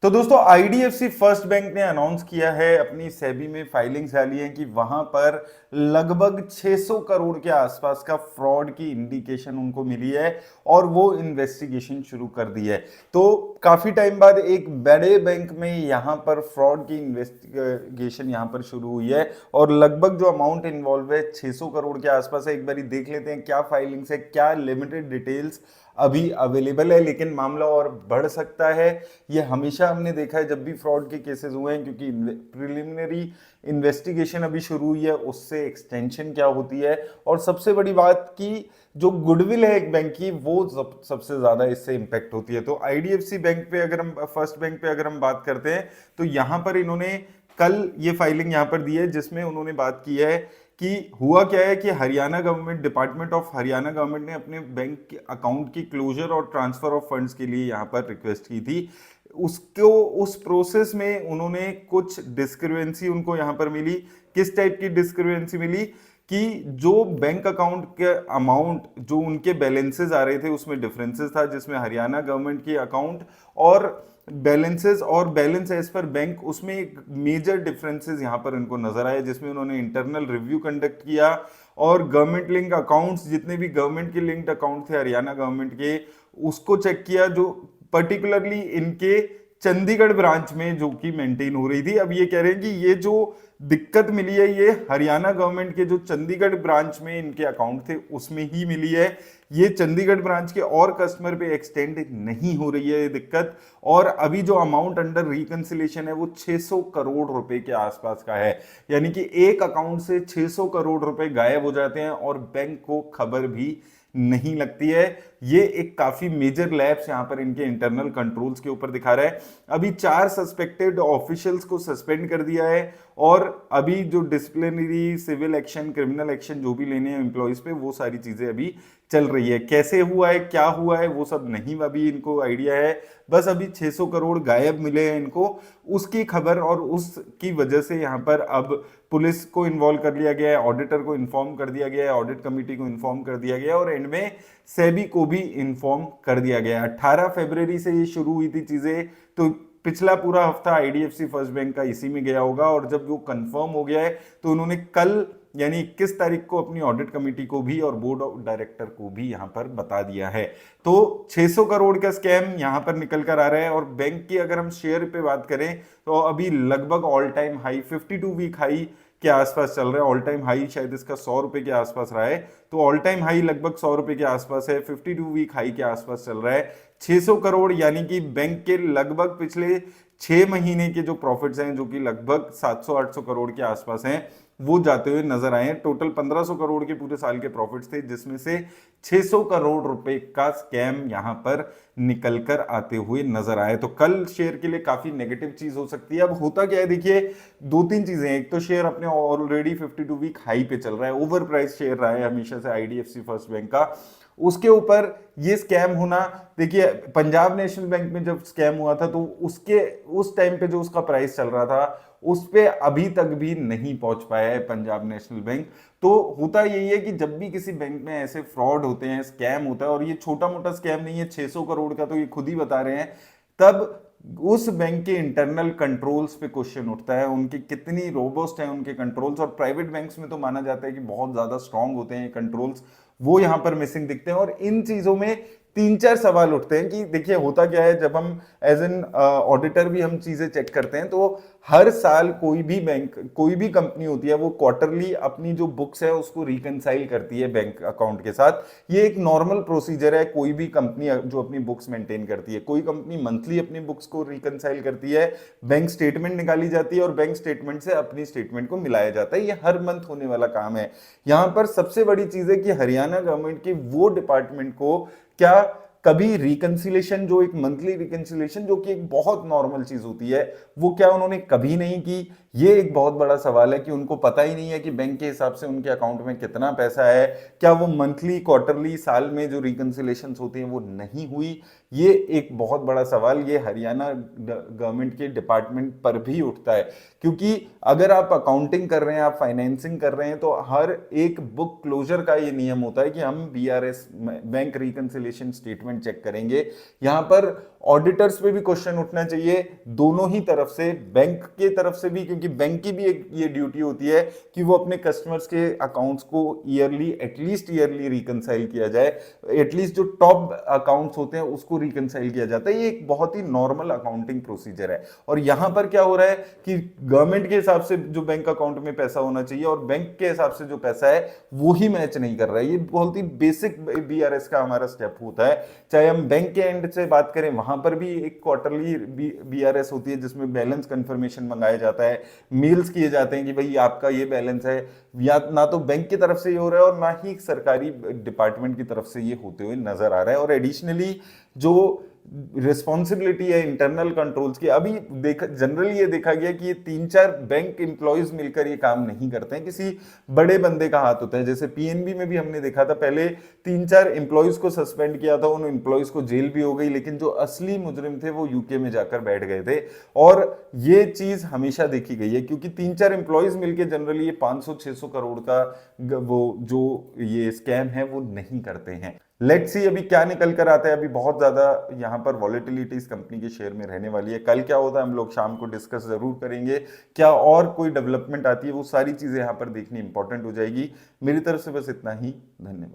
तो दोस्तों IDFC first bank ने अनाउंस किया है, अपनी सेबी में फाइलिंग्स डाली है कि वहां पर लगभग 600 करोड़ के आसपास का फ्रॉड की इंडिकेशन उनको मिली है और वो इन्वेस्टिगेशन शुरू कर दी है। तो काफी टाइम बाद एक बड़े बैंक में यहां पर फ्रॉड की इन्वेस्टिगेशन यहां पर शुरू हुई है और लगभग जो अमाउंट इन्वॉल्व है 600 करोड़ के आसपास है। एक बार देख लेते हैं क्या फाइलिंग्स है, क्या लिमिटेड डिटेल्स अभी अवेलेबल है, लेकिन मामला और बढ़ सकता है। ये हमेशा हमने देखा है जब भी फ्रॉड के केसेस हुए हैं, क्योंकि प्रिलिमिनरी इन्वेस्टिगेशन अभी शुरू हुई है, उससे एक्सटेंशन क्या होती है। और सबसे बड़ी बात की जो गुडविल है एक बैंक की, वो सबसे ज्यादा इससे इंपैक्ट होती है। तो आईडीएफसी बैंक पे अगर हम फर्स्ट बैंक पे अगर हम बात करते हैं तो यहां पर इन्होंने कल ये फाइलिंग यहां पर दी है, जिसमें उन्होंने बात की है कि हुआ क्या है कि Haryana government, department of Haryana government ने अपने बैंक अकाउंट की क्लोजर और ट्रांसफर ऑफ फंड्स के लिए यहां पर रिक्वेस्ट की थी। उसको उस प्रोसेस में उन्होंने कुछ डिस्क्रिपेंसी उनको यहां पर मिली। किस टाइप की डिस्क्रिपेंसी मिली कि जो बैंक अकाउंट के अमाउंट जो उनके बैलेंसेस आ रहे थे उसमें डिफरेंसेस था, जिसमें हरियाणा गवर्नमेंट की अकाउंट और बैलेंसेस और बैलेंस एज पर बैंक, उसमें एक मेजर डिफरेंसेस यहां पर इनको नजर आए, जिसमें उन्होंने इंटरनल रिव्यू कंडक्ट किया और गवर्नमेंट लिंक अकाउंट्स, जितने भी गवर्नमेंट के लिंक्ड अकाउंट थे हरियाणा गवर्नमेंट के, उसको चेक किया, जो पर्टिकुलरली इनके चंडीगढ़ ब्रांच में जो कि मेंटेन हो रही थी। अब ये कह रहे हैं कि ये जो दिक्कत मिली है ये हरियाणा गवर्नमेंट के जो चंडीगढ़ ब्रांच में इनके अकाउंट थे उसमें ही मिली है। ये चंडीगढ़ ब्रांच के और कस्टमर पे एक्सटेंड नहीं हो रही है ये दिक्कत। और अभी जो अमाउंट अंडर रिकंसिलेशन है वो 600 करोड़ रुपए के आसपास का है, यानी कि एक अकाउंट से 600 करोड़ रुपए गायब हो जाते हैं और बैंक को खबर भी नहीं लगती है। ये एक काफी मेजर लैप्स यहां पर इनके इंटरनल कंट्रोल्स के ऊपर दिखा रहा है। अभी 4 सस्पेक्टेड ऑफिशियल्स को सस्पेंड कर दिया है और अभी जो disciplinary, civil action, criminal action जो भी लेने हैं एम्प्लॉयज पे, वो सारी चीजें अभी चल रही है। कैसे हुआ है, क्या हुआ है, वो सब नहीं अभी इनको आइडिया है। बस अभी 600 करोड़ गायब मिले हैं इनको, उसकी खबर और उसकी वजह से यहां पर अब पुलिस को इन्वॉल्व कर लिया गया है, ऑडिटर को इन्फॉर्म कर दिया गया है, ऑडिट कमेटी को इन्फॉर्म कर दिया गया है और एंड में सेबी को भी इन्फॉर्म कर दिया गया है। 18 फरवरी से ये शुरू हुई थी चीजें, तो पिछला पूरा हफ्ता आईडीएफसी फर्स्ट बैंक का इसी में गया होगा। और जब वो कंफर्म हो गया है तो उन्होंने कल यानी 21 तारीख को अपनी ऑडिट कमेटी को भी और बोर्ड ऑफ डायरेक्टर को भी यहां पर बता दिया है। तो 600 करोड़ का स्कैम यहां पर निकल कर आ रहा है। और बैंक की अगर हम शेयर पे बात करें तो अभी लगभग all time high, 52 week high के आसपास चल रहा है। ऑल टाइम हाई शायद इसका 100 रुपए के आसपास रहा है, तो ऑल टाइम हाई लगभग 100 रुपए के आसपास है, 52 वीक हाई के आसपास चल रहा है। 600 करोड़ यानी कि बैंक के लगभग पिछले 6 महीने के जो प्रॉफिट्स हैं, जो कि लगभग 700-800 करोड़ के आसपास हैं, वो जाते हुए नजर आए हैं। टोटल 1500 करोड़ के पूरे साल के प्रॉफिट्स थे, जिसमें से 600 करोड़ रुपए का स्कैम यहां पर निकल कर आते हुए नजर आए। तो कल शेयर के लिए काफी नेगेटिव चीज हो सकती है। अब होता क्या है, देखिए 2-3 चीजें। एक तो शेयर अपने ऑलरेडी 52 वीक हाई पे चल रहा है, ओवर प्राइस शेयर रहा है हमेशा से आईडीएफसी फर्स्ट बैंक का। उसके ऊपर ये स्कैम होना, देखिए पंजाब नेशनल बैंक में जब स्कैम हुआ था तो उसके उस टाइम पे जो उसका प्राइस चल रहा था उस पे अभी तक भी नहीं पहुंच पाया है पंजाब नेशनल बैंक। तो होता यही है कि जब भी किसी बैंक में ऐसे फ्रॉड होते हैं, स्कैम होता है, और ये छोटा मोटा स्कैम नहीं है, 600 करोड़ का तो ये खुद ही बता रहे हैं, तब उस बैंक के इंटरनल कंट्रोल्स पे क्वेश्चन उठता है, उनकी कितनी रोबस्ट है उनके कंट्रोल्स। और प्राइवेट बैंक्स में तो माना जाता है कि बहुत ज्यादा स्ट्रांग होते हैं कंट्रोल्स, वो यहां पर मिसिंग दिखते हैं। और इन चीजों में 3-4 सवाल उठते हैं कि देखिए होता क्या है, जब हम एज एन ऑडिटर भी हम चीजें चेक करते हैं तो हर साल कोई भी बैंक, कोई भी कंपनी होती है, वो क्वार्टरली अपनी जो बुक्स है उसको रिकंसाइल करती है बैंक अकाउंट के साथ। ये एक नॉर्मल प्रोसीजर है, कोई भी कंपनी जो अपनी बुक्स मेंटेन करती है। कोई कंपनी मंथली अपनी बुक्स को रिकंसाइल करती है, बैंक स्टेटमेंट निकाली जाती है और बैंक स्टेटमेंट से अपनी स्टेटमेंट को मिलाया जाता है। ये हर मंथ होने वाला काम है। यहां पर सबसे बड़ी चीज है कि हरियाणा गवर्नमेंट की वो डिपार्टमेंट को क्या कभी रिकंसिलेशन, जो एक मंथली रिकंसिलेशन जो कि एक बहुत नॉर्मल चीज होती है, वो क्या उन्होंने कभी नहीं की? ये एक बहुत बड़ा सवाल है कि उनको पता ही नहीं है कि बैंक के हिसाब से उनके अकाउंट में कितना पैसा है। क्या वो मंथली, क्वार्टरली, साल में जो रिकंसिलेशन होती हैं वो नहीं हुई? ये एक बहुत बड़ा सवाल ये हरियाणा गवर्नमेंट के डिपार्टमेंट पर भी उठता है। क्योंकि अगर आप अकाउंटिंग कर रहे हैं, आप फाइनेंसिंग कर रहे हैं, तो हर एक बुक क्लोजर का ये नियम होता है कि हम BRS, bank reconciliation statement check करेंगे। यहां पर ऑडिटर्स पे भी क्वेश्चन उठना चाहिए, दोनों ही तरफ से, बैंक के तरफ से भी, क्योंकि बैंक की भी एक ये ड्यूटी होती है कि वो अपने कस्टमर्स के अकाउंट्स को ईयरली, एटलीस्ट ईयरली रिकंसाइल किया जाए, एटलीस्ट जो टॉप अकाउंट्स होते हैं उसको रिकंसाइल किया जाता है। ये एक बहुत ही नॉर्मल अकाउंटिंग प्रोसीजर है। और यहां पर क्या हो रहा है कि गवर्नमेंट के हिसाब से जो बैंक अकाउंट में पैसा होना चाहिए और बैंक के हिसाब से जो पैसा है वो ही मैच नहीं कर रहा है। ये बहुत ही बेसिक बीआरएस का हमारा स्टेप होता है। चाहे हम बैंक के एंड से बात करें, वहां पर भी एक क्वार्टरली बीआरएस होती है जिसमें बैलेंस कंफर्मेशन मंगाया जाता है, मेल्स किए जाते हैं कि भाई आपका ये बैलेंस है। या ना तो बैंक की तरफ से ये हो रहा है और ना ही सरकारी डिपार्टमेंट की तरफ से ये होते हुए नजर आ रहा है। और एडिशनली जो रिस्पॉन्सिबिलिटी है इंटरनल कंट्रोल्स की, अभी देखा जनरली ये देखा गया कि ये 3-4 बैंक एम्प्लॉयज मिलकर ये काम नहीं करते हैं, किसी बड़े बंदे का हाथ होता है। जैसे पीएनबी में भी हमने देखा था, पहले 3-4 एम्प्लॉयज को सस्पेंड किया था, उन एम्प्लॉयज को जेल भी हो गई, लेकिन जो असली मुजरिम थे वो यूके में जाकर बैठ गए थे। और ये चीज हमेशा देखी गई है क्योंकि 3-4 एम्प्लॉयज मिलकर जनरली ये 500-600 करोड़ का वो जो ये स्कैम है वो नहीं करते हैं। लेट्स सी अभी क्या निकल कर आता है। अभी बहुत ज्यादा यहाँ पर वॉलेटिलिटी इस कंपनी के शेयर में रहने वाली है। कल क्या होता है हम लोग शाम को डिस्कस जरूर करेंगे। क्या और कोई डेवलपमेंट आती है, वो सारी चीजें यहाँ पर देखनी इंपॉर्टेंट हो जाएगी। मेरी तरफ से बस इतना ही। धन्यवाद।